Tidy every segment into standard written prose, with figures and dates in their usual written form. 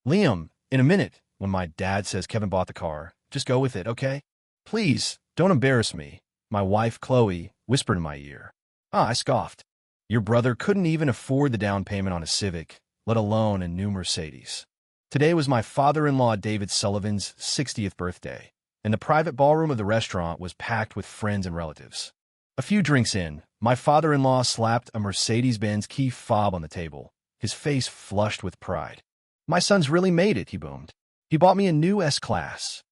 Liam, in a minute, when my dad says Kevin bought the car, just go with it, okay? Please, don't embarrass me, my wife, Chloe, whispered in my ear. I scoffed. Your brother couldn't even afford the down payment on a Civic, let alone a new Mercedes. Today was my father-in-law David Sullivan's 60th birthday, and the private ballroom of the restaurant was packed with friends and relatives. A few drinks in, my father-in-law slapped a Mercedes-Benz key fob on the table, his face flushed with pride. My son's really made it, he boomed. He bought me a new S-Class.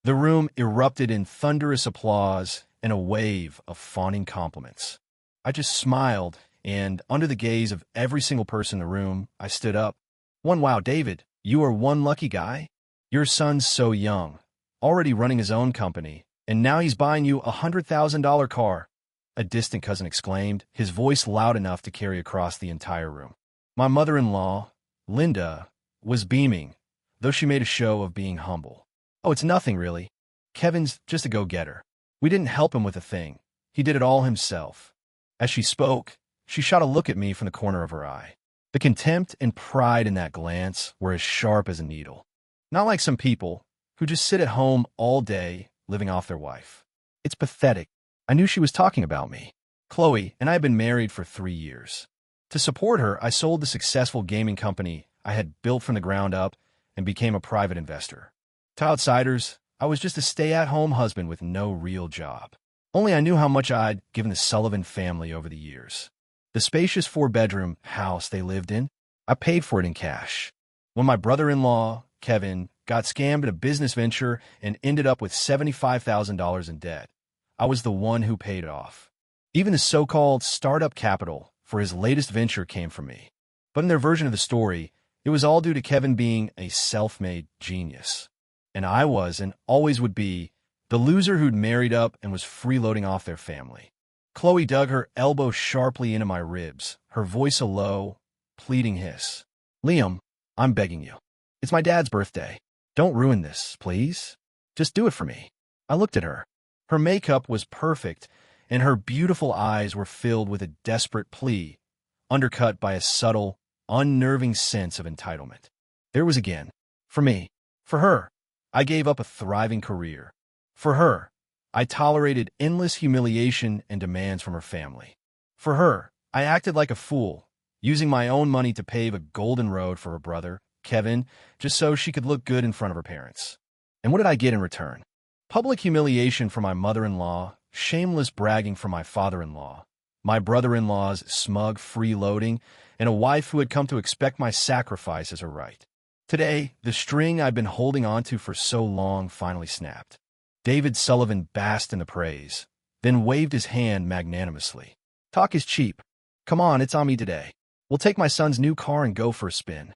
The room erupted in thunderous applause and a wave of fawning compliments. I just smiled, and under the gaze of every single person in the room, I stood up. Wow, David, you are one lucky guy. Your son's so young, already running his own company, and now he's buying you a $100,000 car, a distant cousin exclaimed, his voice loud enough to carry across the entire room. My mother-in-law, Linda, was beaming, though she made a show of being humble. Oh, it's nothing, really. Kevin's just a go-getter. We didn't help him with a thing. He did it all himself. As she spoke, she shot a look at me from the corner of her eye. The contempt and pride in that glance were as sharp as a needle. Not like some people who just sit at home all day, living off their wife. It's pathetic. I knew she was talking about me. Chloe and I had been married for 3 years. To support her, I sold the successful gaming company I had built from the ground up and became a private investor. To outsiders, I was just a stay-at-home husband with no real job. Only I knew how much I'd given the Sullivan family over the years. The spacious 4-bedroom house they lived in, I paid for it in cash. When my brother-in-law, Kevin, got scammed in a business venture and ended up with $75,000 in debt, I was the one who paid it off. Even the so-called startup capital for his latest venture came from me. But in their version of the story, it was all due to Kevin being a self-made genius. And I was, and always would be, the loser who'd married up and was freeloading off their family. Chloe dug her elbow sharply into my ribs, her voice a low, pleading hiss. Liam, I'm begging you. It's my dad's birthday. Don't ruin this, please. Just do it for me. I looked at her. Her makeup was perfect, and her beautiful eyes were filled with a desperate plea, undercut by a subtle, unnerving sense of entitlement. There was again. For me. For her. I gave up a thriving career. For her. I tolerated endless humiliation and demands from her family. For her, I acted like a fool, using my own money to pave a golden road for her brother, Kevin, just so she could look good in front of her parents. And what did I get in return? Public humiliation from my mother-in-law, shameless bragging from my father-in-law, my brother-in-law's smug freeloading, and a wife who had come to expect my sacrifice as her right. Today, the string I'd been holding onto for so long finally snapped. David Sullivan basked in the praise, then waved his hand magnanimously. Talk is cheap. Come on, it's on me today. We'll take my son's new car and go for a spin.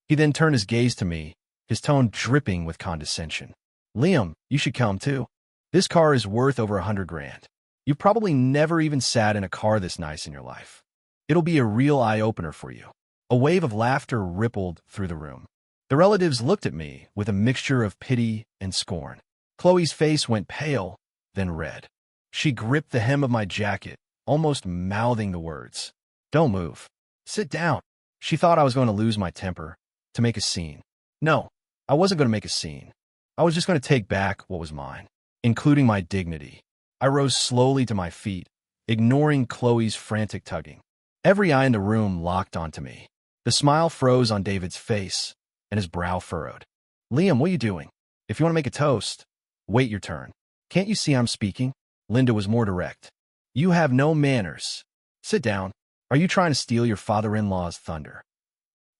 He then turned his gaze to me, his tone dripping with condescension. Liam, you should come too. This car is worth over $100,000. You've probably never even sat in a car this nice in your life. It'll be a real eye-opener for you. A wave of laughter rippled through the room. The relatives looked at me with a mixture of pity and scorn. Chloe's face went pale, then red. She gripped the hem of my jacket, almost mouthing the words. Don't move. Sit down. She thought I was going to lose my temper, to make a scene. No, I wasn't going to make a scene. I was just going to take back what was mine, including my dignity. I rose slowly to my feet, ignoring Chloe's frantic tugging. Every eye in the room locked onto me. The smile froze on David's face, and his brow furrowed. Liam, what are you doing? If you want to make a toast, wait your turn. Can't you see I'm speaking? Linda was more direct. You have no manners. Sit down. Are you trying to steal your father-in-law's thunder?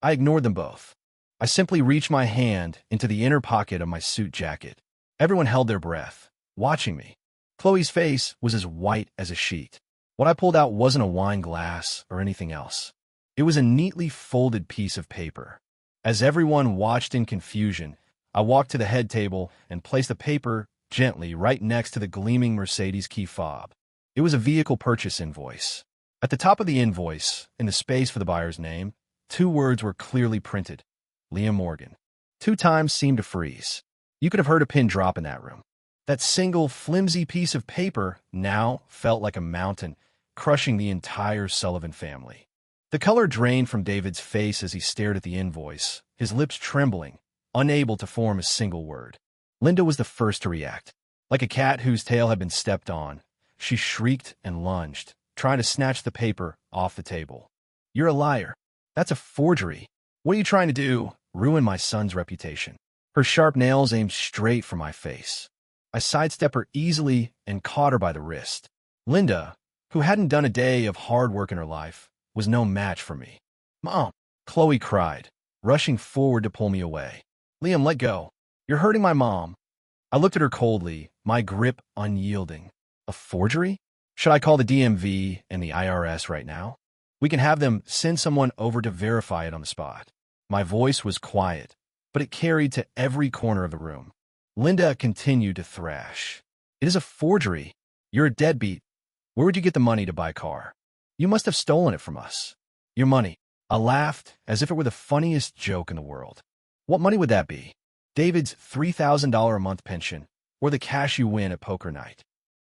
I ignored them both. I simply reached my hand into the inner pocket of my suit jacket. Everyone held their breath, watching me. Chloe's face was as white as a sheet. What I pulled out wasn't a wine glass or anything else. It was a neatly folded piece of paper. As everyone watched in confusion, I walked to the head table and placed the paper gently right next to the gleaming Mercedes key fob. It was a vehicle purchase invoice. At the top of the invoice, in the space for the buyer's name, 2 words were clearly printed. Liam Morgan. 2 times seemed to freeze. You could have heard a pin drop in that room. That single, flimsy piece of paper now felt like a mountain, crushing the entire Sullivan family. The color drained from David's face as he stared at the invoice, his lips trembling, unable to form a single word. Linda was the first to react. Like a cat whose tail had been stepped on, she shrieked and lunged, trying to snatch the paper off the table. "You're a liar. That's a forgery. What are you trying to do? Ruin my son's reputation." Her sharp nails aimed straight for my face. I sidestepped her easily and caught her by the wrist. Linda, who hadn't done a day of hard work in her life, was no match for me. "Mom!" Chloe cried, rushing forward to pull me away. "Liam, let go. You're hurting my mom." I looked at her coldly, my grip unyielding. A forgery? Should I call the DMV and the IRS right now? We can have them send someone over to verify it on the spot. My voice was quiet, but it carried to every corner of the room. Linda continued to thrash. "It is a forgery. You're a deadbeat. Where would you get the money to buy a car? You must have stolen it from us. Your money." I laughed as if it were the funniest joke in the world. "What money would that be? David's $3,000 a month pension, or the cash you win at poker night?"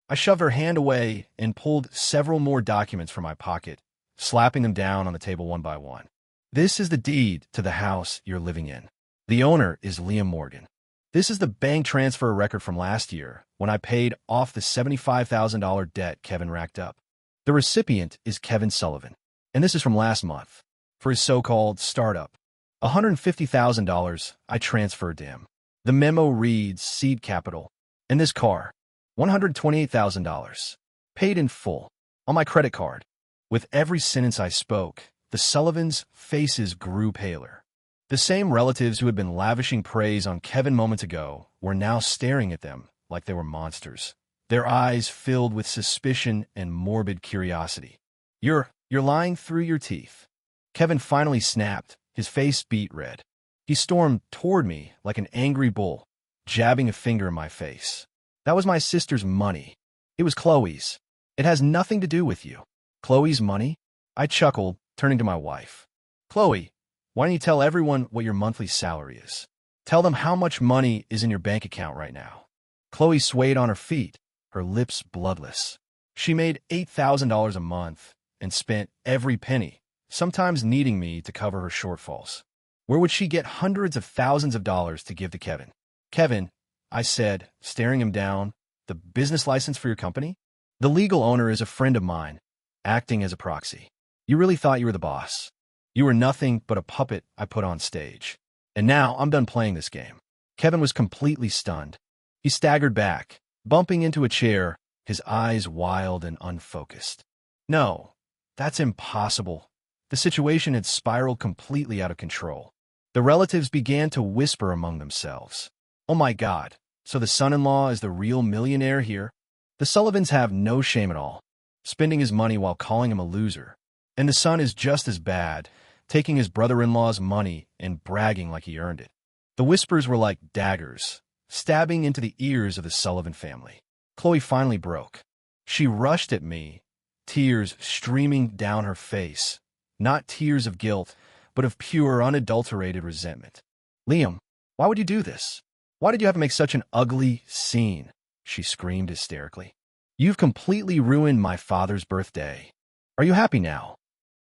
I shoved her hand away and pulled several more documents from my pocket, slapping them down on the table one by one. "This is the deed to the house you're living in. The owner is Liam Morgan. This is the bank transfer record from last year when I paid off the $75,000 debt Kevin racked up. The recipient is Kevin Sullivan, and this is from last month, for his so-called startup. $150,000 I transferred to him. The memo reads seed capital, and this car, $128,000, paid in full, on my credit card." With every sentence I spoke, the Sullivans' faces grew paler. The same relatives who had been lavishing praise on Kevin moments ago were now staring at them like they were monsters, their eyes filled with suspicion and morbid curiosity. You're lying through your teeth." Kevin finally snapped, his face beet red. He stormed toward me like an angry bull, jabbing a finger in my face. "That was my sister's money. It was Chloe's. It has nothing to do with you." "Chloe's money?" I chuckled, turning to my wife. "Chloe, why don't you tell everyone what your monthly salary is? Tell them how much money is in your bank account right now." Chloe swayed on her feet, her lips bloodless. She made $8,000 a month and spent every penny, sometimes needing me to cover her shortfalls. Where would she get hundreds of thousands of dollars to give to Kevin? "Kevin," I said, staring him down, "the business license for your company? The legal owner is a friend of mine, acting as a proxy. You really thought you were the boss. You were nothing but a puppet I put on stage. And now I'm done playing this game." Kevin was completely stunned. He staggered back, bumping into a chair, his eyes wild and unfocused. "No, that's impossible." The situation had spiraled completely out of control. The relatives began to whisper among themselves. "Oh my God, so the son-in-law is the real millionaire here?" The Sullivans have no shame at all, spending his money while calling him a loser. And the son is just as bad, taking his brother-in-law's money and bragging like he earned it. The whispers were like daggers, stabbing into the ears of the Sullivan family. Chloe finally broke. She rushed at me, tears streaming down her face, not tears of guilt, but of pure, unadulterated resentment. "Liam, why would you do this? Why did you have to make such an ugly scene?" she screamed hysterically. "You've completely ruined my father's birthday. Are you happy now?"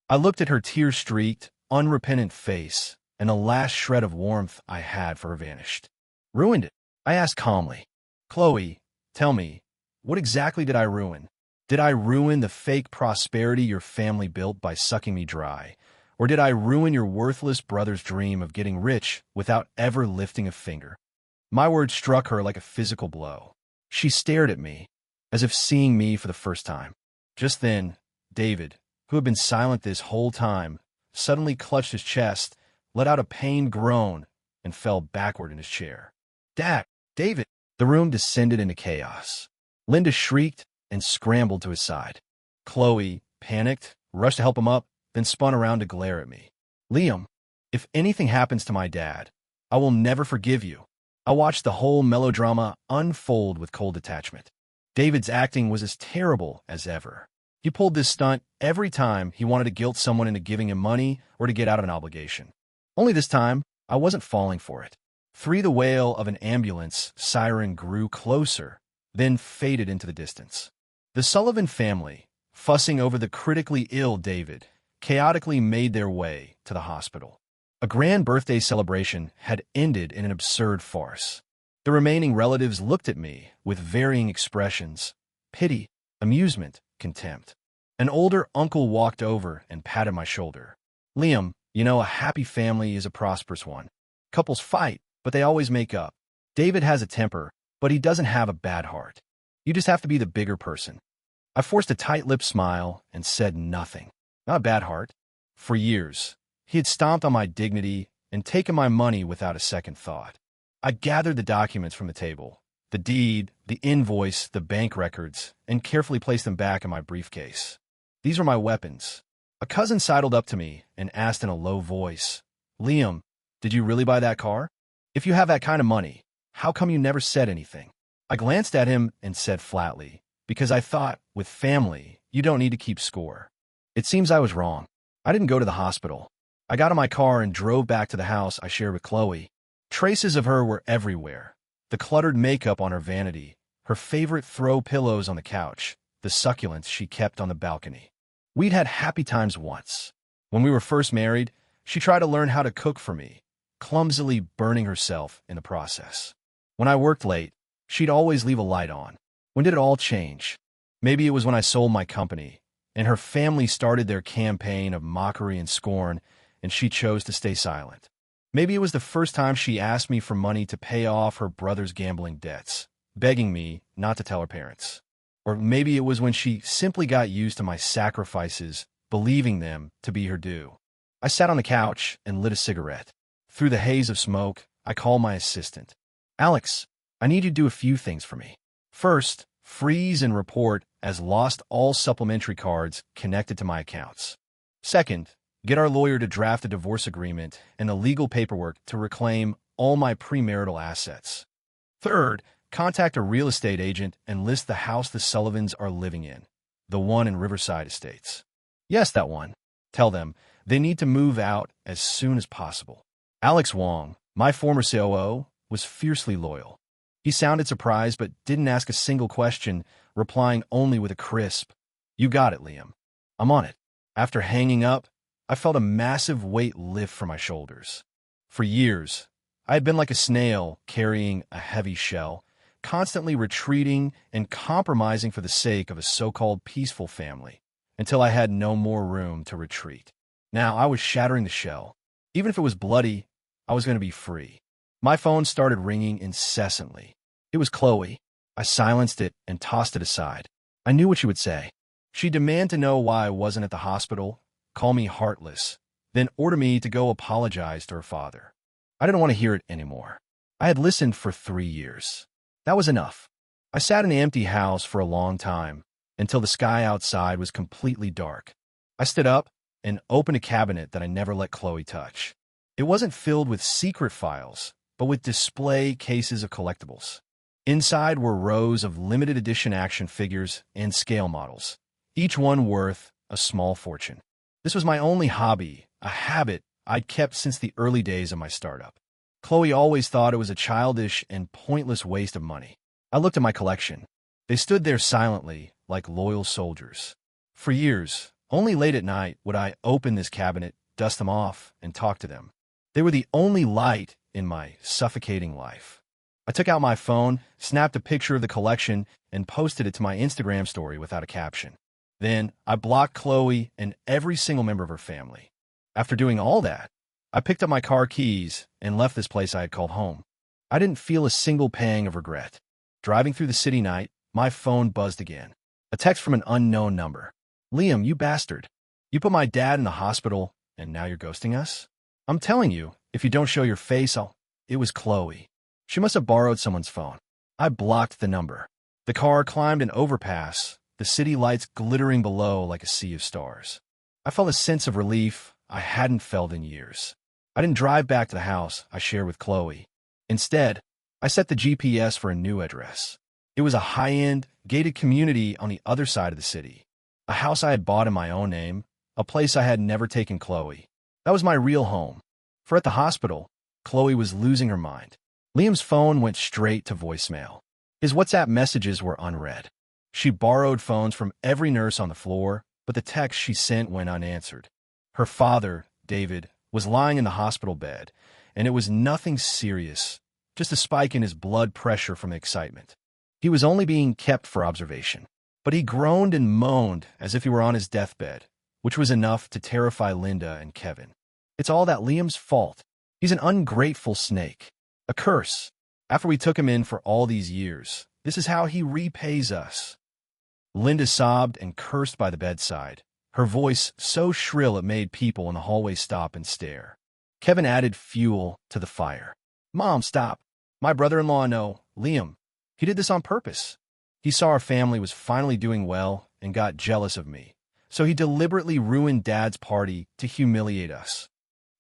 I looked at her tear-streaked, unrepentant face, and the last shred of warmth I had for her vanished. "Ruined it?" I asked calmly. "Chloe, tell me, what exactly did I ruin? Did I ruin the fake prosperity your family built by sucking me dry? Or did I ruin your worthless brother's dream of getting rich without ever lifting a finger?" My words struck her like a physical blow. She stared at me, as if seeing me for the first time. Just then, David, who had been silent this whole time, suddenly clutched his chest, let out a pained groan, and fell backward in his chair. "Dad! David!" The room descended into chaos. Linda shrieked and scrambled to his side. Chloe, panicked, rushed to help him up, then spun around to glare at me. "Liam, if anything happens to my dad, I will never forgive you." I watched the whole melodrama unfold with cold detachment. David's acting was as terrible as ever. He pulled this stunt every time he wanted to guilt someone into giving him money or to get out of an obligation. Only this time, I wasn't falling for it. The wail of an ambulance siren grew closer, then faded into the distance. The Sullivan family, fussing over the critically ill David, chaotically made their way to the hospital. A A grand birthday celebration had ended in an absurd farce. The remaining relatives looked at me with varying expressions: pity, amusement, contempt. An older uncle walked over and patted my shoulder. "Liam, you know, a happy family is a prosperous one. Couples fight, but they always make up. David has a temper, but he doesn't have a bad heart. You just have to be the bigger person." I forced a tight-lipped smile and said nothing. Not a bad heart. For years, he had stomped on my dignity and taken my money without a second thought. I gathered the documents from the table, the deed, the invoice, the bank records, and carefully placed them back in my briefcase. These were my weapons. A cousin sidled up to me and asked in a low voice, "Liam, did you really buy that car? If you have that kind of money, how come you never said anything?" I glanced at him and said flatly, "Because I thought, with family, you don't need to keep score." It seems I was wrong. I didn't go to the hospital. I got in my car and drove back to the house I shared with Chloe. Traces of her were everywhere. The cluttered makeup on her vanity, her favorite throw pillows on the couch, the succulents she kept on the balcony. We'd had happy times once. When we were first married, she tried to learn how to cook for me, clumsily burning herself in the process. When I worked late, she'd always leave a light on. When did it all change? Maybe it was when I sold my company, and her family started their campaign of mockery and scorn, and she chose to stay silent. Maybe it was the first time she asked me for money to pay off her brother's gambling debts, begging me not to tell her parents. Or maybe it was when she simply got used to my sacrifices, believing them to be her due. I sat on the couch and lit a cigarette. Through the haze of smoke, I called my assistant. "Alex, I need you to do a few things for me. First, freeze and report as lost all supplementary cards connected to my accounts. Second, get our lawyer to draft a divorce agreement and the legal paperwork to reclaim all my premarital assets. Third, contact a real estate agent and list the house the Sullivans are living in, the one in Riverside Estates. Yes, that one. Tell them they need to move out as soon as possible." Alex Wong, my former COO, was fiercely loyal. He sounded surprised but didn't ask a single question, replying only with a crisp, "You got it, Liam. I'm on it." After hanging up, I felt a massive weight lift from my shoulders. For years, I had been like a snail carrying a heavy shell, constantly retreating and compromising for the sake of a so-called peaceful family, until I had no more room to retreat. Now I was shattering the shell. Even if it was bloody, I was going to be free. My phone started ringing incessantly. It was Chloe. I silenced it and tossed it aside. I knew what she would say. She'd demand to know why I wasn't at the hospital, call me heartless, then order me to go apologize to her father. I didn't want to hear it anymore. I had listened for 3 years. That was enough. I sat in the empty house for a long time, until the sky outside was completely dark. I stood up and opened a cabinet that I never let Chloe touch. It wasn't filled with secret files, but with display cases of collectibles. Inside were rows of limited edition action figures and scale models, each one worth a small fortune. This was my only hobby, a habit I'd kept since the early days of my startup. Chloe always thought it was a childish and pointless waste of money. I looked at my collection. They stood there silently, like loyal soldiers. For years, only late at night would I open this cabinet, dust them off, and talk to them. They were the only light in my suffocating life. I took out my phone, snapped a picture of the collection, and posted it to my Instagram story without a caption. Then I blocked Chloe and every single member of her family. After doing all that, I picked up my car keys and left this place I had called home. I didn't feel a single pang of regret. Driving through the city night, my phone buzzed again. A text from an unknown number. "Liam, you bastard. You put my dad in the hospital, and now you're ghosting us? I'm telling you, if you don't show your face, It was Chloe. She must have borrowed someone's phone. I blocked the number. The car climbed an overpass, the city lights glittering below like a sea of stars. I felt a sense of relief I hadn't felt in years. I didn't drive back to the house I shared with Chloe. Instead, I set the GPS for a new address. It was a high-end, gated community on the other side of the city. A house I had bought in my own name, a place I had never taken Chloe. That was my real home. For at the hospital, Chloe was losing her mind. Liam's phone went straight to voicemail. His WhatsApp messages were unread. She borrowed phones from every nurse on the floor, but the text she sent went unanswered. Her father, David, was lying in the hospital bed, and it was nothing serious, just a spike in his blood pressure from excitement. He was only being kept for observation. But he groaned and moaned as if he were on his deathbed, which was enough to terrify Linda and Kevin. It's all that Liam's fault. He's an ungrateful snake. A curse. After we took him in for all these years, this is how he repays us. Linda sobbed and cursed by the bedside, her voice so shrill it made people in the hallway stop and stare. Kevin added fuel to the fire. Mom, stop. My brother-in-law, no, Liam. He did this on purpose. He saw our family was finally doing well and got jealous of me, so he deliberately ruined Dad's party to humiliate us.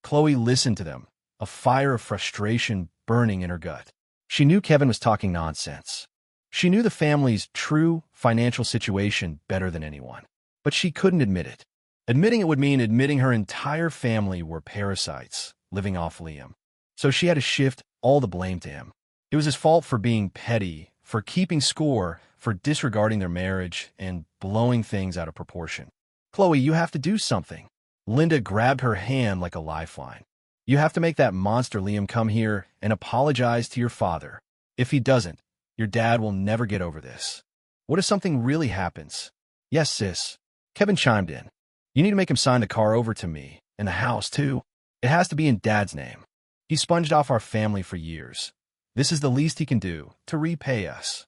Chloe listened to them, a fire of frustration burning in her gut. She knew Kevin was talking nonsense. She knew the family's true financial situation better than anyone, but she couldn't admit it. Admitting it would mean admitting her entire family were parasites living off Liam. So she had to shift all the blame to him. It was his fault for being petty, for keeping score, for disregarding their marriage, and blowing things out of proportion. Chloe, you have to do something. Linda grabbed her hand like a lifeline. You have to make that monster Liam come here and apologize to your father. If he doesn't, your dad will never get over this. What if something really happens? Yes, sis. Kevin chimed in. You need to make him sign the car over to me, and the house, too. It has to be in Dad's name. He sponged off our family for years. This is the least he can do to repay us.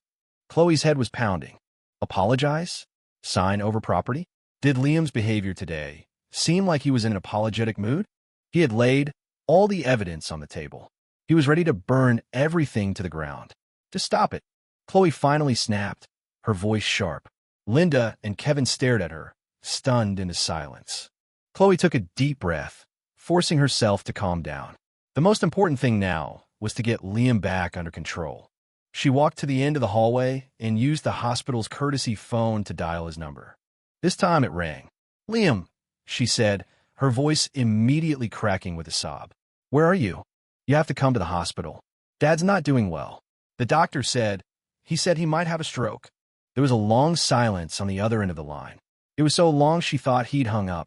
Chloe's head was pounding. Apologize? Sign over property? Did Liam's behavior today seem like he was in an apologetic mood? He had laid all the evidence on the table. He was ready to burn everything to the ground. To stop it, Chloe finally snapped, her voice sharp. Linda and Kevin stared at her, stunned into silence. Chloe took a deep breath, forcing herself to calm down. The most important thing now was to get Liam back under control. She walked to the end of the hallway and used the hospital's courtesy phone to dial his number. This time it rang. Liam, she said, her voice immediately cracking with a sob. Where are you? You have to come to the hospital. Dad's not doing well. The doctor said he might have a stroke. There was a long silence on the other end of the line. It was so long she thought he'd hung up.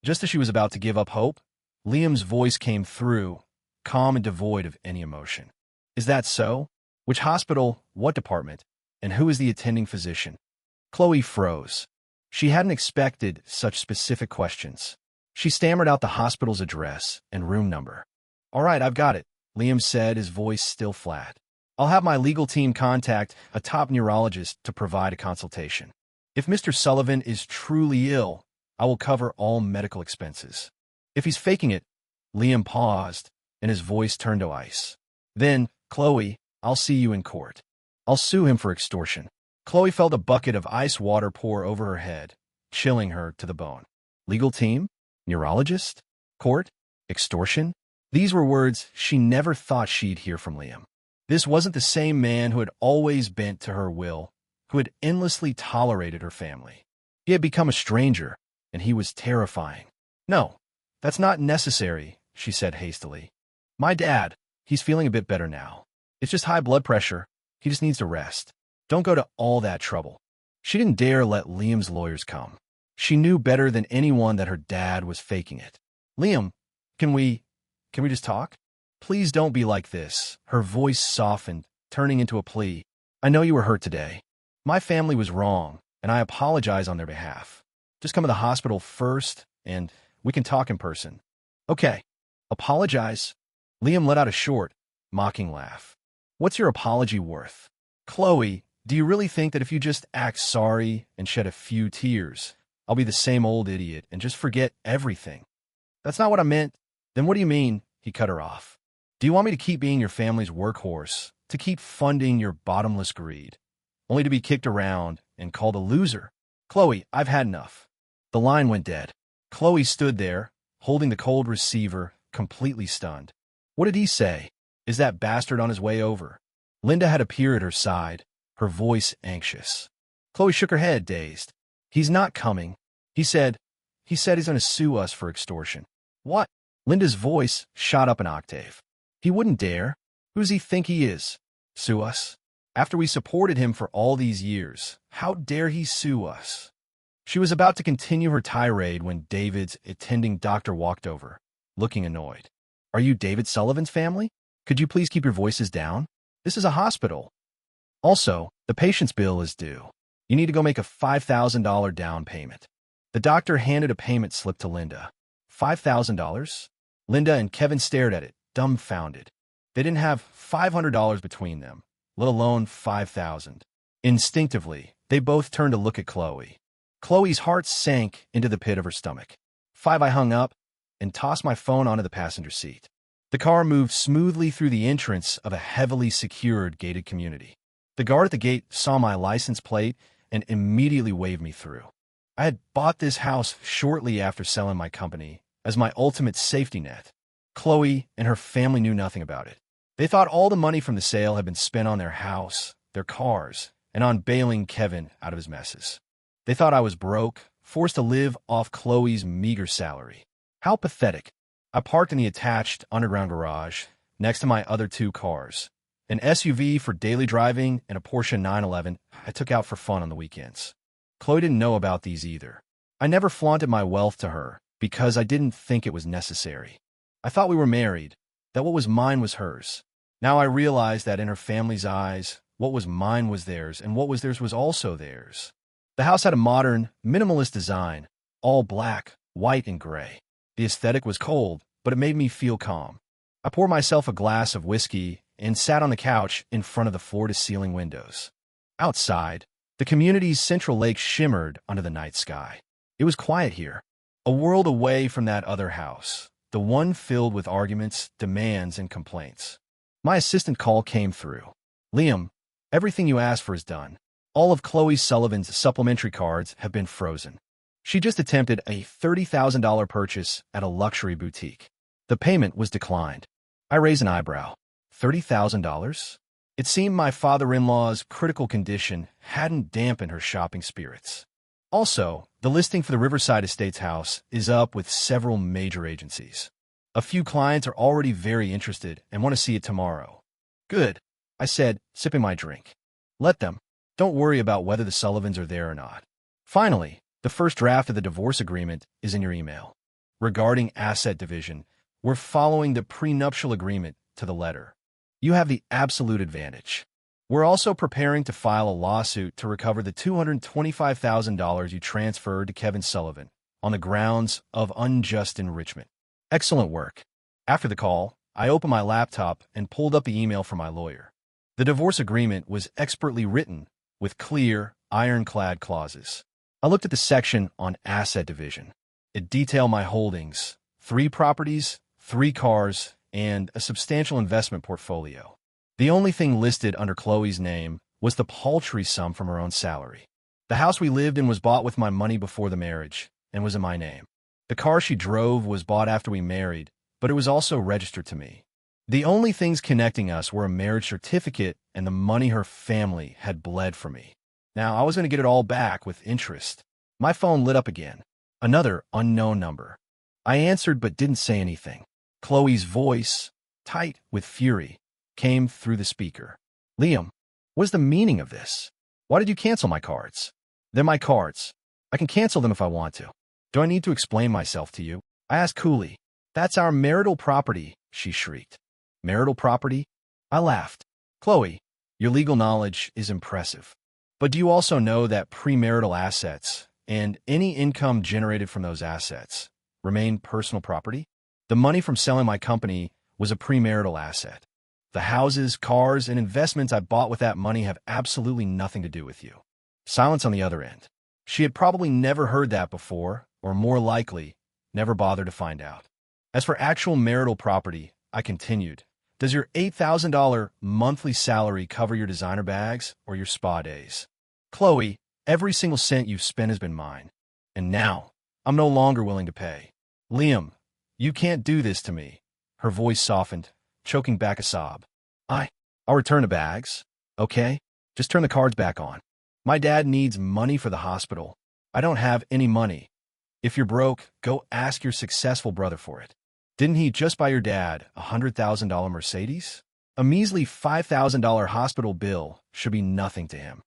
Just as she was about to give up hope, Liam's voice came through, calm and devoid of any emotion. Is that so? Which hospital, what department, and who is the attending physician? Chloe froze. She hadn't expected such specific questions. She stammered out the hospital's address and room number. All right, I've got it, Liam said, his voice still flat. I'll have my legal team contact a top neurologist to provide a consultation. If Mr. Sullivan is truly ill, I will cover all medical expenses. If he's faking it, Liam paused, and his voice turned to ice. Then, Chloe, I'll see you in court. I'll sue him for extortion. Chloe felt a bucket of ice water pour over her head, chilling her to the bone. Legal team? Neurologist? Court? Extortion? These were words she never thought she'd hear from Liam. This wasn't the same man who had always bent to her will, who had endlessly tolerated her family. He had become a stranger, and he was terrifying. No, that's not necessary, she said hastily. My dad, he's feeling a bit better now. It's just high blood pressure. He just needs to rest. Don't go to all that trouble. She didn't dare let Liam's lawyers come. She knew better than anyone that her dad was faking it. Liam, can we just talk? Please don't be like this. Her voice softened, turning into a plea. I know you were hurt today. My family was wrong, and I apologize on their behalf. Just come to the hospital first, and we can talk in person. Okay. Apologize. Liam let out a short, mocking laugh. What's your apology worth? Chloe, do you really think that if you just act sorry and shed a few tears, I'll be the same old idiot and just forget everything? That's not what I meant. Then what do you mean? He cut her off. Do you want me to keep being your family's workhorse, to keep funding your bottomless greed, only to be kicked around and called a loser? Chloe, I've had enough. The line went dead. Chloe stood there, holding the cold receiver, completely stunned. What did he say? Is that bastard on his way over? Linda had appeared at her side, her voice anxious. Chloe shook her head, dazed. He's not coming. He said he's going to sue us for extortion. What? Linda's voice shot up an octave. He wouldn't dare. Who does he think he is? Sue us? After we supported him for all these years, how dare he sue us? She was about to continue her tirade when David's attending doctor walked over. looking annoyed. Are you David Sullivan's family? Could you please keep your voices down? This is a hospital. Also, the patient's bill is due. You need to go make a $5,000 down payment. The doctor handed a payment slip to Linda. $5,000? Linda and Kevin stared at it, dumbfounded. They didn't have $500 between them, let alone $5,000. Instinctively, they both turned to look at Chloe. Chloe's heart sank into the pit of her stomach. I hung up and tossed my phone onto the passenger seat. The car moved smoothly through the entrance of a heavily secured gated community. The guard at the gate saw my license plate and immediately waved me through. I had bought this house shortly after selling my company as my ultimate safety net. Chloe and her family knew nothing about it. They thought all the money from the sale had been spent on their house, their cars, and on bailing Kevin out of his messes. They thought I was broke, forced to live off Chloe's meager salary. How pathetic. I parked in the attached underground garage next to my other two cars, an SUV for daily driving and a Porsche 911 I took out for fun on the weekends. Chloe didn't know about these either. I never flaunted my wealth to her because I didn't think it was necessary. I thought we were married, that what was mine was hers. Now I realized that in her family's eyes, what was mine was theirs, and what was theirs was also theirs. The house had a modern, minimalist design, all black, white, and gray. The aesthetic was cold, but it made me feel calm. I poured myself a glass of whiskey and sat on the couch in front of the floor-to-ceiling windows. Outside, the community's central lake shimmered under the night sky. It was quiet here, a world away from that other house, the one filled with arguments, demands, and complaints. My assistant call came through. Liam, everything you asked for is done. All of Chloe Sullivan's supplementary cards have been frozen. She just attempted a $30,000 purchase at a luxury boutique. The payment was declined. I raised an eyebrow. $30,000? It seemed my father-in-law's critical condition hadn't dampened her shopping spirits. Also, the listing for the Riverside Estates house is up with several major agencies. A few clients are already very interested and want to see it tomorrow. Good, I said, sipping my drink. Let them. Don't worry about whether the Sullivans are there or not. Finally, the first draft of the divorce agreement is in your email. Regarding asset division, we're following the prenuptial agreement to the letter. You have the absolute advantage. We're also preparing to file a lawsuit to recover the $225,000 you transferred to Kevin Sullivan on the grounds of unjust enrichment. Excellent work. After the call, I opened my laptop and pulled up the email from my lawyer. The divorce agreement was expertly written with clear, ironclad clauses. I looked at the section on asset division. It detailed my holdings, 3 properties, 3 cars, and a substantial investment portfolio. The only thing listed under Chloe's name was the paltry sum from her own salary. The house we lived in was bought with my money before the marriage and was in my name. The car she drove was bought after we married, but it was also registered to me. The only things connecting us were a marriage certificate and the money her family had bled for me. Now, I was going to get it all back with interest. My phone lit up again. Another unknown number. I answered but didn't say anything. Chloe's voice, tight with fury, came through the speaker. Liam, what is the meaning of this? Why did you cancel my cards? They're my cards. I can cancel them if I want to. Do I need to explain myself to you? I asked coolly. That's our marital property, she shrieked. Marital property? I laughed. Chloe, your legal knowledge is impressive. But do you also know that premarital assets and any income generated from those assets remain personal property? The money from selling my company was a premarital asset. The houses, cars, and investments I bought with that money have absolutely nothing to do with you. Silence on the other end. She had probably never heard that before, or more likely, never bothered to find out. As for actual marital property, I continued, does your $8,000 monthly salary cover your designer bags or your spa days? Chloe, every single cent you've spent has been mine. And now, I'm no longer willing to pay. Liam, you can't do this to me. Her voice softened, choking back a sob. I'll return the bags, okay? Just turn the cards back on. My dad needs money for the hospital. I don't have any money. If you're broke, go ask your successful brother for it. Didn't he just buy your dad a $100,000 Mercedes? A measly $5,000 hospital bill should be nothing to him.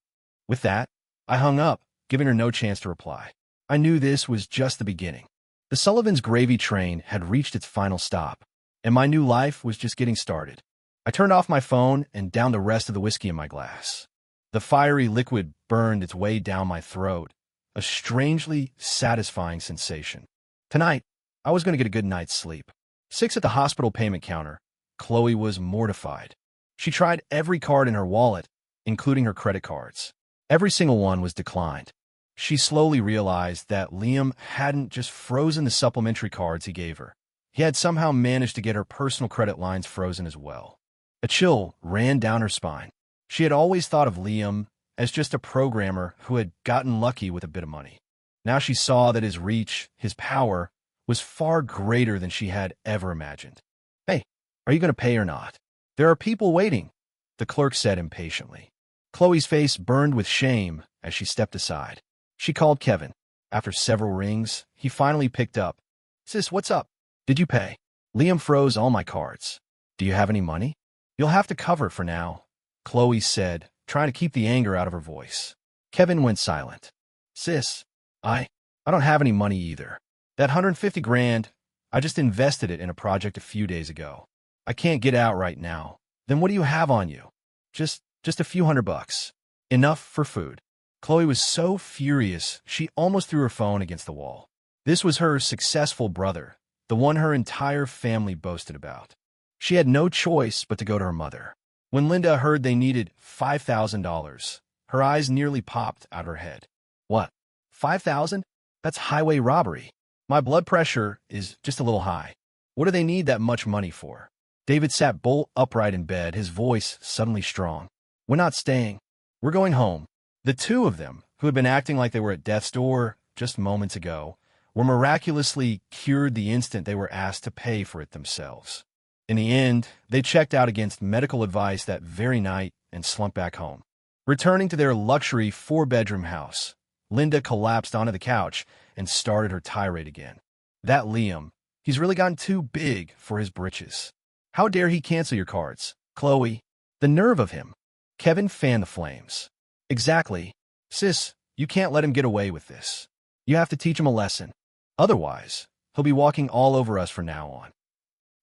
With that, I hung up, giving her no chance to reply. I knew this was just the beginning. The Sullivan's gravy train had reached its final stop, and my new life was just getting started. I turned off my phone and downed the rest of the whiskey in my glass. The fiery liquid burned its way down my throat, a strangely satisfying sensation. Tonight, I was going to get a good night's sleep. 6 at the hospital payment counter, Chloe was mortified. She tried every card in her wallet, including her credit cards. Every single one was declined. She slowly realized that Liam hadn't just frozen the supplementary cards he gave her. He had somehow managed to get her personal credit lines frozen as well. A chill ran down her spine. She had always thought of Liam as just a programmer who had gotten lucky with a bit of money. Now she saw that his reach, his power, was far greater than she had ever imagined. "Hey, are you going to pay or not? There are people waiting," the clerk said impatiently. Chloe's face burned with shame as she stepped aside. She called Kevin. After several rings, he finally picked up. "Sis, what's up? Did you pay?" "Liam froze all my cards. Do you have any money?" "You'll have to cover it for now," Chloe said, trying to keep the anger out of her voice. Kevin went silent. "Sis, I don't have any money either. That 150 grand, I just invested it in a project a few days ago. I can't get out right now." "Then what do you have on you?" Just a few $100. Enough for food." Chloe was so furious, she almost threw her phone against the wall. This was her successful brother, the one her entire family boasted about. She had no choice but to go to her mother. When Linda heard they needed $5,000, her eyes nearly popped out of her head. "What? 5,000? That's highway robbery. My blood pressure is just a little high. What do they need that much money for?" David sat bolt upright in bed, his voice suddenly strong. "We're not staying. We're going home." The two of them, who had been acting like they were at death's door just moments ago, were miraculously cured the instant they were asked to pay for it themselves. In the end, they checked out against medical advice that very night and slumped back home. Returning to their luxury 4-bedroom house, Linda collapsed onto the couch and started her tirade again. "That Liam, he's really gotten too big for his britches. How dare he cancel your cards? Chloe, the nerve of him." Kevin fanned the flames. "Exactly. Sis, you can't let him get away with this. You have to teach him a lesson. Otherwise, he'll be walking all over us from now on."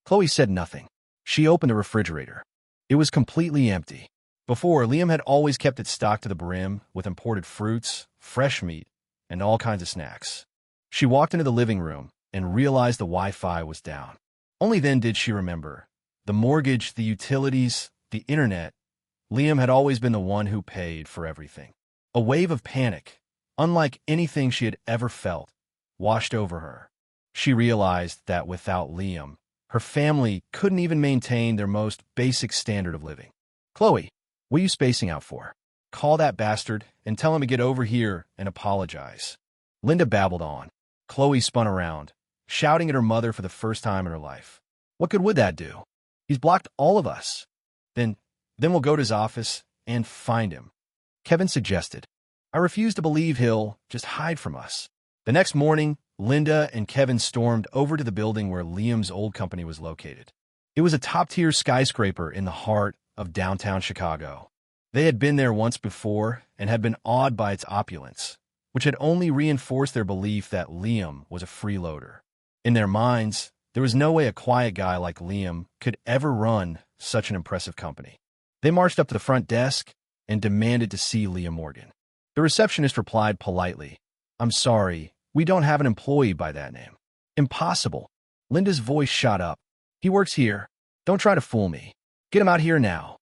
Chloe said nothing. She opened the refrigerator. It was completely empty. Before, Liam had always kept it stocked to the brim with imported fruits, fresh meat, and all kinds of snacks. She walked into the living room and realized the Wi-Fi was down. Only then did she remember. The mortgage, the utilities, the internet. Liam had always been the one who paid for everything. A wave of panic, unlike anything she had ever felt, washed over her. She realized that without Liam, her family couldn't even maintain their most basic standard of living. "Chloe, what are you spacing out for? Call that bastard and tell him to get over here and apologize." Linda babbled on. Chloe spun around, shouting at her mother for the first time in her life. "What good would that do? He's blocked all of us." Then we'll go to his office and find him," Kevin suggested. "I refuse to believe he'll just hide from us." The next morning, Linda and Kevin stormed over to the building where Liam's old company was located. It was a top-tier skyscraper in the heart of downtown Chicago. They had been there once before and had been awed by its opulence, which had only reinforced their belief that Liam was a freeloader. In their minds, there was no way a quiet guy like Liam could ever run such an impressive company. They marched up to the front desk and demanded to see Liam Morgan. The receptionist replied politely, "I'm sorry, we don't have an employee by that name." "Impossible." Linda's voice shot up. "He works here. Don't try to fool me. Get him out here now.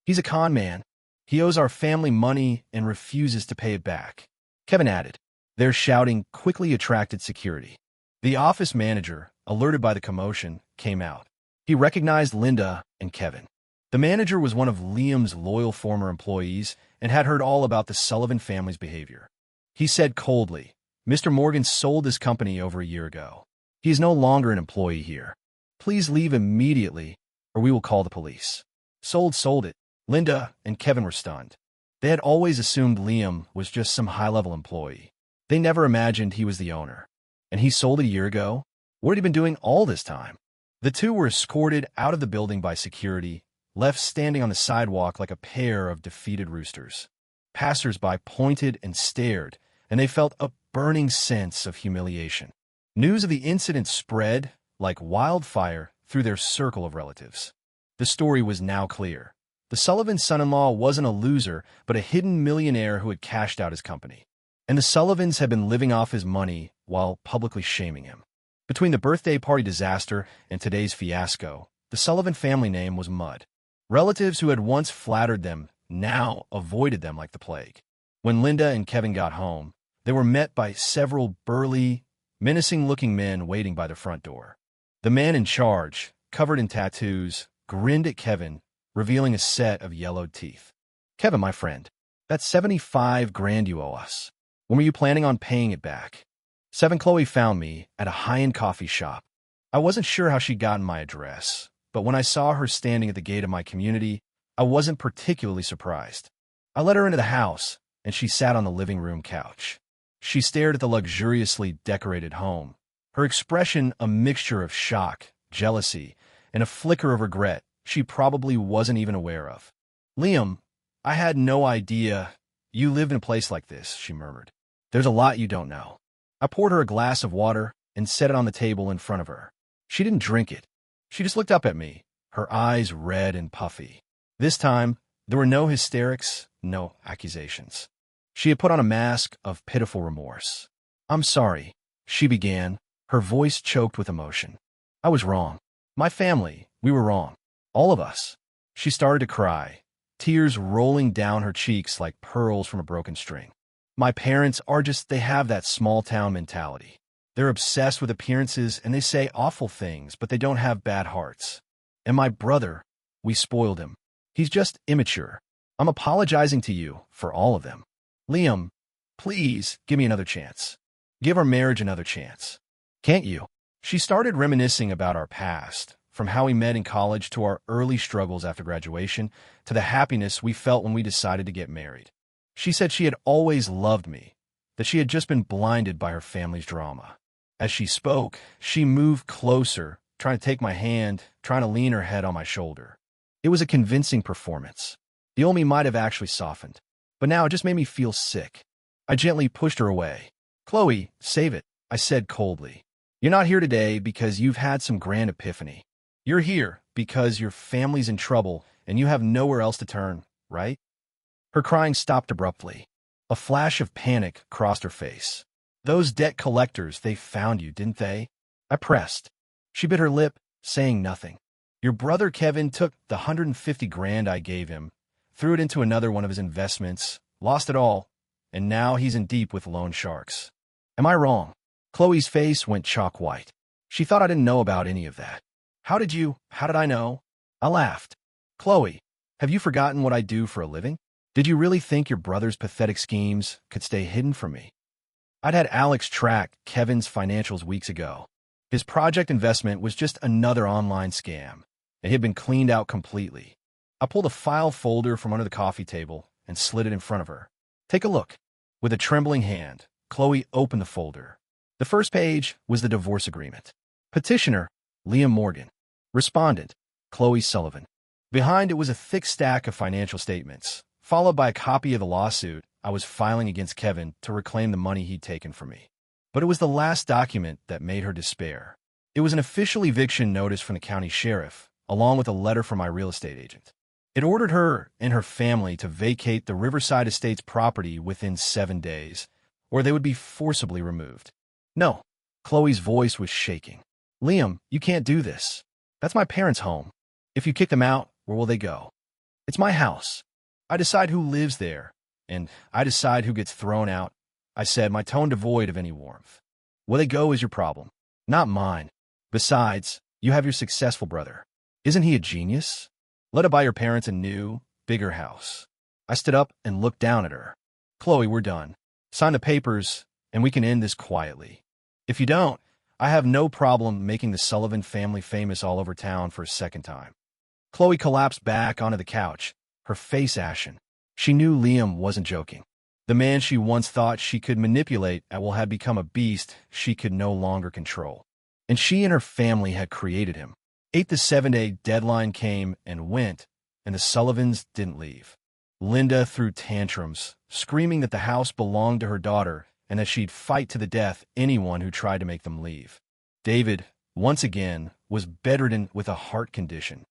He's a con man. He owes our family money and refuses to pay it back." Kevin added. Their shouting quickly attracted security. The office manager, alerted by the commotion, came out. He recognized Linda and Kevin. The manager was one of Liam's loyal former employees and had heard all about the Sullivan family's behavior. He said coldly, "Mr. Morgan sold his company over a year ago. He is no longer an employee here. Please leave immediately, or we will call the police." Sold it. Linda and Kevin were stunned. They had always assumed Liam was just some high-level employee. They never imagined he was the owner. And he sold it a year ago? What had he been doing all this time? The two were escorted out of the building by security, left standing on the sidewalk like a pair of defeated roosters. Passers-by pointed and stared, and they felt a burning sense of humiliation. News of the incident spread like wildfire through their circle of relatives. The story was now clear. The Sullivan son-in-law wasn't a loser, but a hidden millionaire who had cashed out his company. And the Sullivans had been living off his money while publicly shaming him. Between the birthday party disaster and today's fiasco, the Sullivan family name was mud. Relatives who had once flattered them now avoided them like the plague. When Linda and Kevin got home, they were met by several burly, menacing-looking men waiting by the front door. The man in charge, covered in tattoos, grinned at Kevin, revealing a set of yellowed teeth. "Kevin, my friend, that's 75 grand you owe us. When were you planning on paying it back?" Chloe found me at a high-end coffee shop. I wasn't sure how she'd gotten my address, but when I saw her standing at the gate of my community, I wasn't particularly surprised. I let her into the house, and she sat on the living room couch. She stared at the luxuriously decorated home, her expression a mixture of shock, jealousy, and a flicker of regret she probably wasn't even aware of. "Liam, I had no idea you lived in a place like this," she murmured. "There's a lot you don't know." I poured her a glass of water and set it on the table in front of her. She didn't drink it. She just looked up at me, her eyes red and puffy. This time, there were no hysterics, no accusations. She had put on a mask of pitiful remorse. "I'm sorry," she began, her voice choked with emotion. "I was wrong. My family, we were wrong. All of us." She started to cry, tears rolling down her cheeks like pearls from a broken string. "My parents are they have that small-town mentality. They're obsessed with appearances and they say awful things, but they don't have bad hearts. And my brother, we spoiled him. He's just immature. I'm apologizing to you for all of them. Liam, please give me another chance. Give our marriage another chance. Can't you?" She started reminiscing about our past, from how we met in college to our early struggles after graduation, to the happiness we felt when we decided to get married. She said she had always loved me, that she had just been blinded by her family's drama. As she spoke, she moved closer, trying to take my hand, trying to lean her head on my shoulder. It was a convincing performance. The old me might have actually softened, but now it just made me feel sick. I gently pushed her away. "Chloe, save it," I said coldly. "You're not here today because you've had some grand epiphany. You're here because your family's in trouble and you have nowhere else to turn, right?" Her crying stopped abruptly. A flash of panic crossed her face. "Those debt collectors, they found you, didn't they?" I pressed. She bit her lip, saying nothing. "Your brother Kevin took the 150 grand I gave him, threw it into another one of his investments, lost it all, and now he's in deep with loan sharks. Am I wrong?" Chloe's face went chalk white. She thought I didn't know about any of that. How did I know?" I laughed. "Chloe, have you forgotten what I do for a living? Did you really think your brother's pathetic schemes could stay hidden from me? I'd had Alex track Kevin's financials weeks ago. His project investment was just another online scam, and he had been cleaned out completely." I pulled a file folder from under the coffee table and slid it in front of her. "Take a look." With a trembling hand, Chloe opened the folder. The first page was the divorce agreement. Petitioner, Liam Morgan. Respondent, Chloe Sullivan. Behind it was a thick stack of financial statements, followed by a copy of the lawsuit I was filing against Kevin to reclaim the money he'd taken from me. But it was the last document that made her despair. It was an official eviction notice from the county sheriff, along with a letter from my real estate agent. It ordered her and her family to vacate the Riverside Estates property within 7 days, or they would be forcibly removed. "No." Chloe's voice was shaking. "Liam, you can't do this. That's my parents' home. If you kick them out, where will they go? It's my house. I decide who lives there, and I decide who gets thrown out," I said, my tone devoid of any warmth. "Where they go is your problem, not mine. Besides, you have your successful brother. Isn't he a genius? Let it buy your parents a new, bigger house." I stood up and looked down at her. "Chloe, we're done. Sign the papers, and we can end this quietly. If you don't, I have no problem making the Sullivan family famous all over town for a second time." Chloe collapsed back onto the couch, her face ashen. She knew Liam wasn't joking. The man she once thought she could manipulate had become a beast she could no longer control. And she and her family had created him. The 7-day deadline came and went, and the Sullivans didn't leave. Linda threw tantrums, screaming that the house belonged to her daughter and that she'd fight to the death anyone who tried to make them leave. David, once again, was bedridden with a heart condition.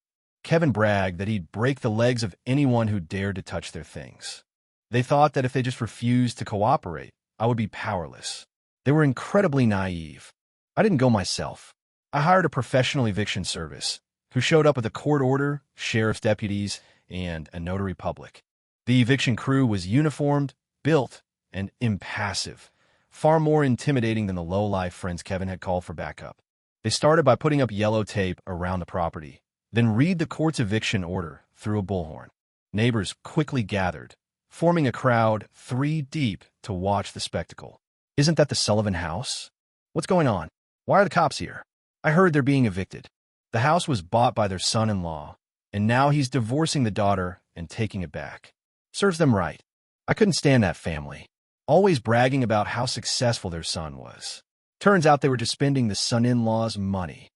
Kevin bragged that he'd break the legs of anyone who dared to touch their things. They thought that if they just refused to cooperate, I would be powerless. They were incredibly naive. I didn't go myself. I hired a professional eviction service, who showed up with a court order, sheriff's deputies, and a notary public. The eviction crew was uniformed, built, and impassive, far more intimidating than the low-life friends Kevin had called for backup. They started by putting up yellow tape around the property, then read the court's eviction order through a bullhorn. Neighbors quickly gathered, forming a crowd 3 deep to watch the spectacle. Isn't that the Sullivan house? What's going on? Why are the cops here? I heard they're being evicted. The house was bought by their son-in-law, and now he's divorcing the daughter and taking it back. Serves them right. I couldn't stand that family, always bragging about how successful their son was. Turns out they were just spending the son-in-law's money.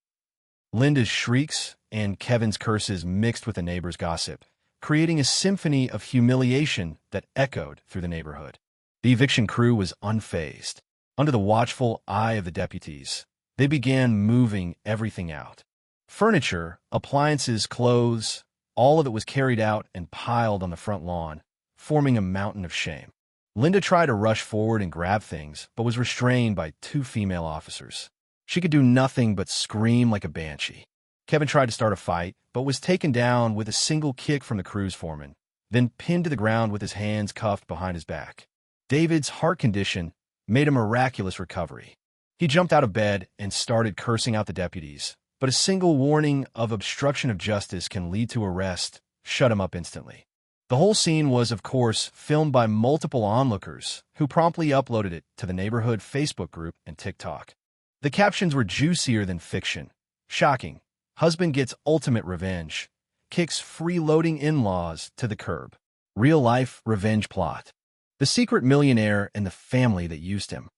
Linda's shrieks and Kevin's curses mixed with the neighbor's gossip, creating a symphony of humiliation that echoed through the neighborhood. The eviction crew was unfazed. Under the watchful eye of the deputies, they began moving everything out. Furniture, appliances, clothes, all of it was carried out and piled on the front lawn, forming a mountain of shame. Linda tried to rush forward and grab things, but was restrained by 2 female officers. She could do nothing but scream like a banshee. Kevin tried to start a fight, but was taken down with a single kick from the crew's foreman, then pinned to the ground with his hands cuffed behind his back. David's heart condition made a miraculous recovery. He jumped out of bed and started cursing out the deputies, but a single warning of obstruction of justice can lead to arrest shut him up instantly. The whole scene was, of course, filmed by multiple onlookers who promptly uploaded it to the neighborhood Facebook group and TikTok. The captions were juicier than fiction. Shocking. Husband gets ultimate revenge. Kicks freeloading in-laws to the curb. Real-life revenge plot. The secret millionaire and the family that used him.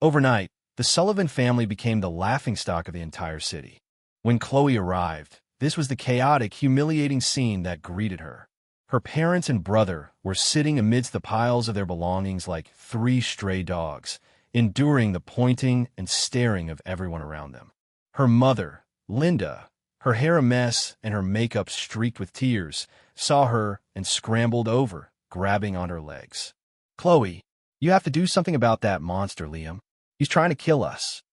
Overnight, the Sullivan family became the laughingstock of the entire city. When Chloe arrived, this was the chaotic, humiliating scene that greeted her. Her parents and brother were sitting amidst the piles of their belongings like 3 stray dogs, enduring the pointing and staring of everyone around them. Her mother, Linda, her hair a mess and her makeup streaked with tears, saw her and scrambled over, grabbing on her legs. "Chloe, you have to do something about that monster, Liam. He's trying to kill us."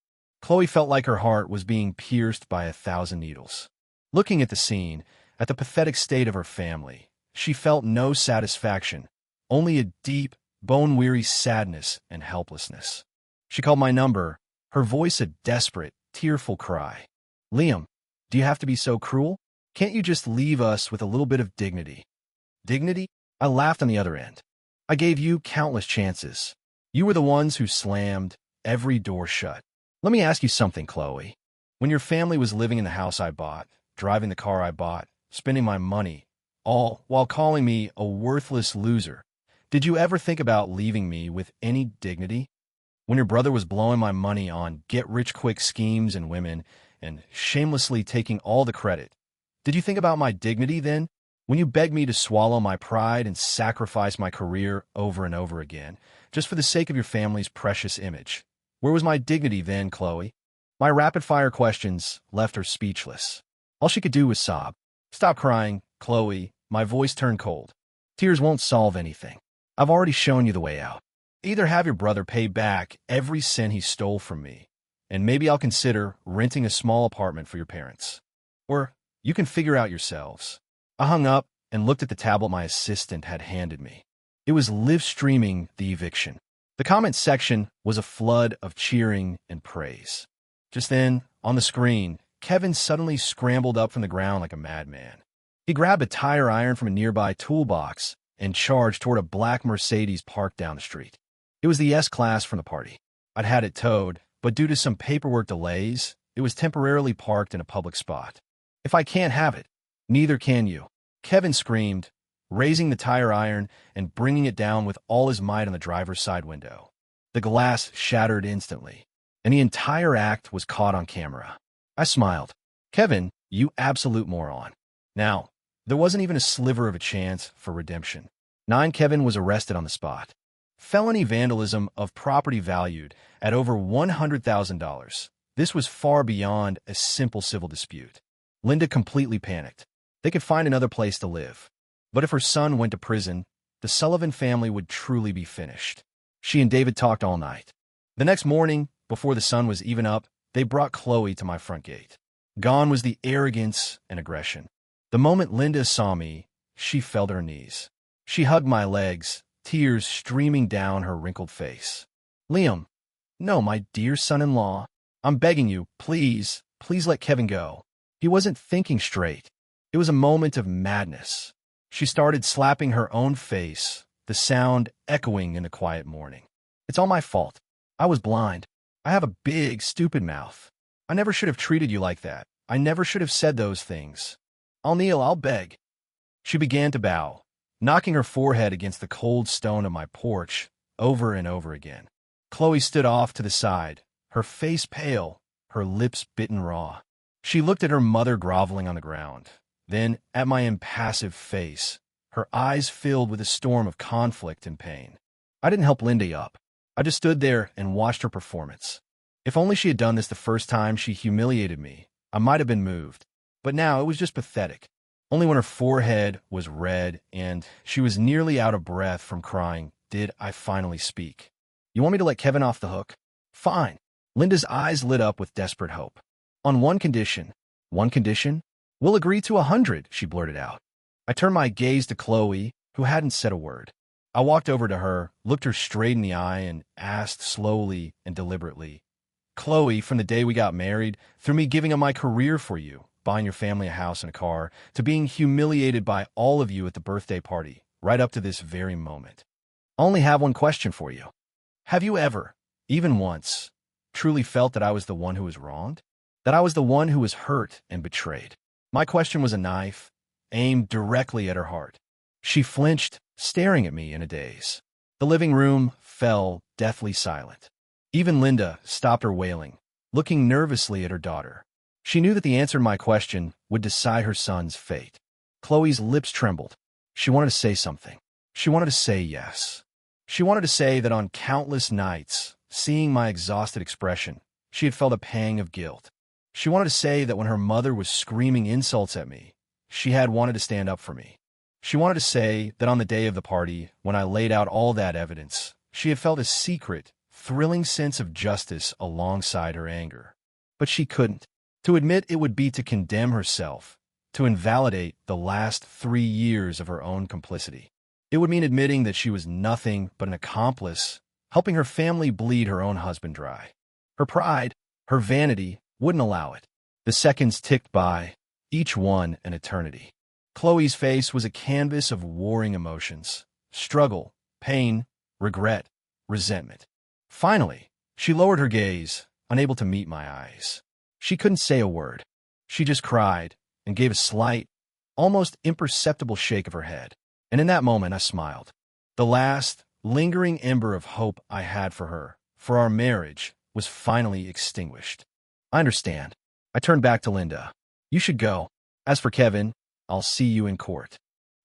Chloe felt like her heart was being pierced by 1,000 needles. Looking at the scene, at the pathetic state of her family, she felt no satisfaction, only a deep, bone-weary sadness and helplessness. She called my number, her voice a desperate, tearful cry. "Liam, do you have to be so cruel? Can't you just leave us with a little bit of dignity?" "Dignity?" I laughed on the other end. "I gave you countless chances. You were the ones who slammed every door shut. Let me ask you something, Chloe. When your family was living in the house I bought, driving the car I bought, spending my money, all while calling me a worthless loser, did you ever think about leaving me with any dignity? When your brother was blowing my money on get-rich-quick schemes and women and shamelessly taking all the credit, did you think about my dignity then? When you begged me to swallow my pride and sacrifice my career over and over again, just for the sake of your family's precious image, where was my dignity then, Chloe?" My rapid-fire questions left her speechless. All she could do was sob. "Stop crying, Chloe." My voice turned cold. "Tears won't solve anything. I've already shown you the way out. Either have your brother pay back every cent he stole from me, and maybe I'll consider renting a small apartment for your parents. Or you can figure out yourselves." I hung up and looked at the tablet my assistant had handed me. It was live-streaming the eviction. The comment section was a flood of cheering and praise. Just then, on the screen, Kevin suddenly scrambled up from the ground like a madman. He grabbed a tire iron from a nearby toolbox and charged toward a black Mercedes parked down the street. It was the S-Class from the party. I'd had it towed, but due to some paperwork delays, it was temporarily parked in a public spot. "If I can't have it, neither can you," Kevin screamed, raising the tire iron and bringing it down with all his might on the driver's side window. The glass shattered instantly, and the entire act was caught on camera. I smiled. "Kevin, you absolute moron." Now, there wasn't even a sliver of a chance for redemption. Kevin was arrested on the spot. felony vandalism of property valued at over $100,000. This was far beyond a simple civil dispute. Linda completely panicked. They could find another place to live. But if her son went to prison, the Sullivan family would truly be finished. She and David talked all night. The next morning, before the sun was even up, they brought Chloe to my front gate. Gone was the arrogance and aggression. The moment Linda saw me, she fell to her knees. She hugged my legs, tears streaming down her wrinkled face. "Liam, no, my dear son-in-law. I'm begging you, please, please let Kevin go." He wasn't thinking straight. It was a moment of madness. She started slapping her own face, the sound echoing in the quiet morning. "It's all my fault. I was blind. I have a big, stupid mouth. I never should have treated you like that. I never should have said those things. I'll kneel, I'll beg." She began to bow, knocking her forehead against the cold stone of my porch over and over again. Chloe stood off to the side, her face pale, her lips bitten raw. She looked at her mother groveling on the ground, then at my impassive face, her eyes filled with a storm of conflict and pain. I didn't help Linda up. I just stood there and watched her performance. If only she had done this the first time she humiliated me, I might have been moved. But now it was just pathetic. Only when her forehead was red and she was nearly out of breath from crying did I finally speak. "You want me to let Kevin off the hook? Fine." Linda's eyes lit up with desperate hope. "On one condition." "One condition?" "We'll agree to 100, she blurted out. I turned my gaze to Chloe, who hadn't said a word. I walked over to her, looked her straight in the eye, and asked slowly and deliberately, "Chloe, from the day we got married, through me giving up my career for you, buying your family a house and a car, to being humiliated by all of you at the birthday party, right up to this very moment, I only have one question for you. Have you ever, even once, truly felt that I was the one who was wronged? That I was the one who was hurt and betrayed?" My question was a knife, aimed directly at her heart. She flinched, staring at me in a daze. The living room fell deathly silent. Even Linda stopped her wailing, looking nervously at her daughter. She knew that the answer to my question would decide her son's fate. Chloe's lips trembled. She wanted to say something. She wanted to say yes. She wanted to say that on countless nights, seeing my exhausted expression, she had felt a pang of guilt. She wanted to say that when her mother was screaming insults at me, she had wanted to stand up for me. She wanted to say that on the day of the party, when I laid out all that evidence, she had felt a secret, thrilling sense of justice alongside her anger. But she couldn't. To admit it would be to condemn herself, to invalidate the last 3 years of her own complicity. It would mean admitting that she was nothing but an accomplice, helping her family bleed her own husband dry. Her pride, her vanity, wouldn't allow it. The seconds ticked by, each one an eternity. Chloe's face was a canvas of warring emotions: struggle, pain, regret, resentment. Finally, she lowered her gaze, unable to meet my eyes. She couldn't say a word. She just cried and gave a slight, almost imperceptible shake of her head. And in that moment, I smiled. The last, lingering ember of hope I had for her, for our marriage, was finally extinguished. "I understand." I turned back to Linda. "You should go. As for Kevin, I'll see you in court."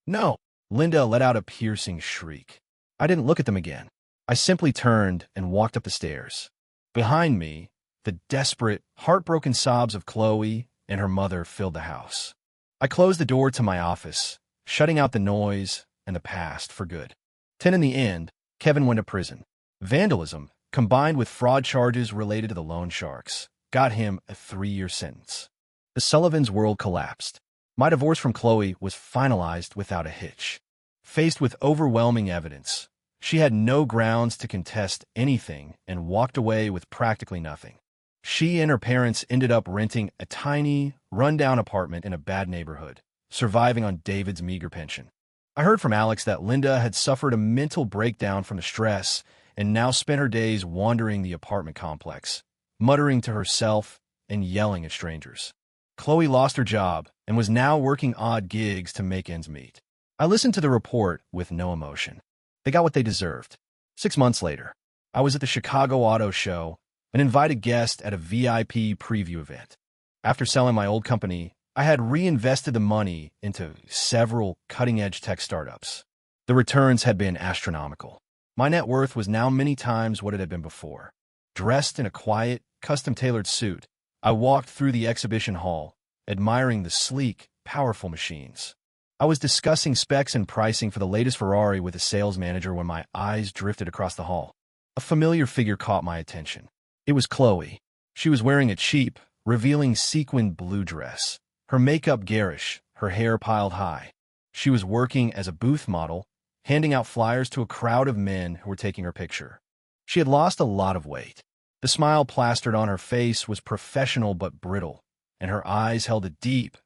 "No!" Linda let out a piercing shriek. I didn't look at them again. I simply turned and walked up the stairs. Behind me, the desperate, heartbroken sobs of Chloe and her mother filled the house. I closed the door to my office, shutting out the noise and the past for good. In the end, Kevin went to prison. Vandalism, combined with fraud charges related to the loan sharks, got him a 3-year sentence. The Sullivans' world collapsed. My divorce from Chloe was finalized without a hitch. Faced with overwhelming evidence, she had no grounds to contest anything and walked away with practically nothing. She and her parents ended up renting a tiny, run-down apartment in a bad neighborhood, surviving on David's meager pension. I heard from Alex that Linda had suffered a mental breakdown from the stress and now spent her days wandering the apartment complex, muttering to herself and yelling at strangers. Chloe lost her job and was now working odd gigs to make ends meet. I listened to the report with no emotion. They got what they deserved. 6 months later, I was at the Chicago Auto Show, an invited guest at a VIP preview event. After selling my old company, I had reinvested the money into several cutting-edge tech startups. The returns had been astronomical. My net worth was now many times what it had been before. Dressed in a quiet, custom-tailored suit, I walked through the exhibition hall, admiring the sleek, powerful machines. I was discussing specs and pricing for the latest Ferrari with a sales manager when my eyes drifted across the hall. A familiar figure caught my attention. It was Chloe. She was wearing a cheap, revealing sequined blue dress, her makeup garish, her hair piled high. She was working as a booth model, handing out flyers to a crowd of men who were taking her picture. She had lost a lot of weight. The smile plastered on her face was professional but brittle, and her eyes held a deep,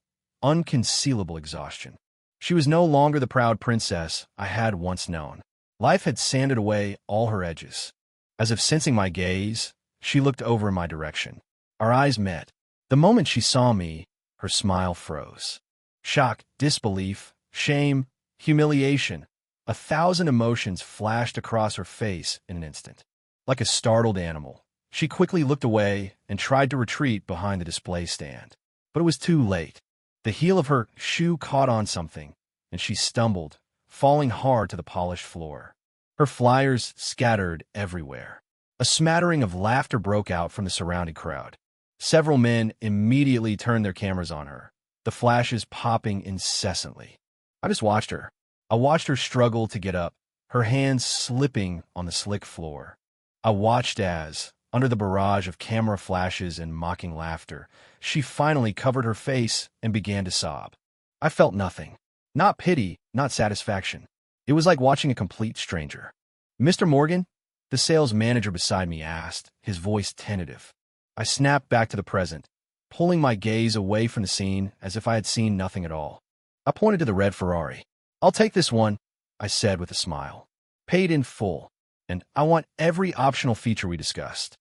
unconcealable exhaustion. She was no longer the proud princess I had once known. Life had sanded away all her edges. As if sensing my gaze, she looked over in my direction. Our eyes met. The moment she saw me, her smile froze. Shock, disbelief, shame, humiliation. 1,000 emotions flashed across her face in an instant. Like a startled animal, she quickly looked away and tried to retreat behind the display stand. But it was too late. The heel of her shoe caught on something, and she stumbled, falling hard to the polished floor. Her flyers scattered everywhere. A smattering of laughter broke out from the surrounding crowd. Several men immediately turned their cameras on her, the flashes popping incessantly. I just watched her. I watched her struggle to get up, her hands slipping on the slick floor. I watched as, under the barrage of camera flashes and mocking laughter, she finally covered her face and began to sob. I felt nothing. Not pity, not satisfaction. It was like watching a complete stranger. "Mr. Morgan?" the sales manager beside me asked, his voice tentative. I snapped back to the present, pulling my gaze away from the scene as if I had seen nothing at all. I pointed to the red Ferrari. "I'll take this one," I said with a smile. "Paid in full, and I want every optional feature we discussed."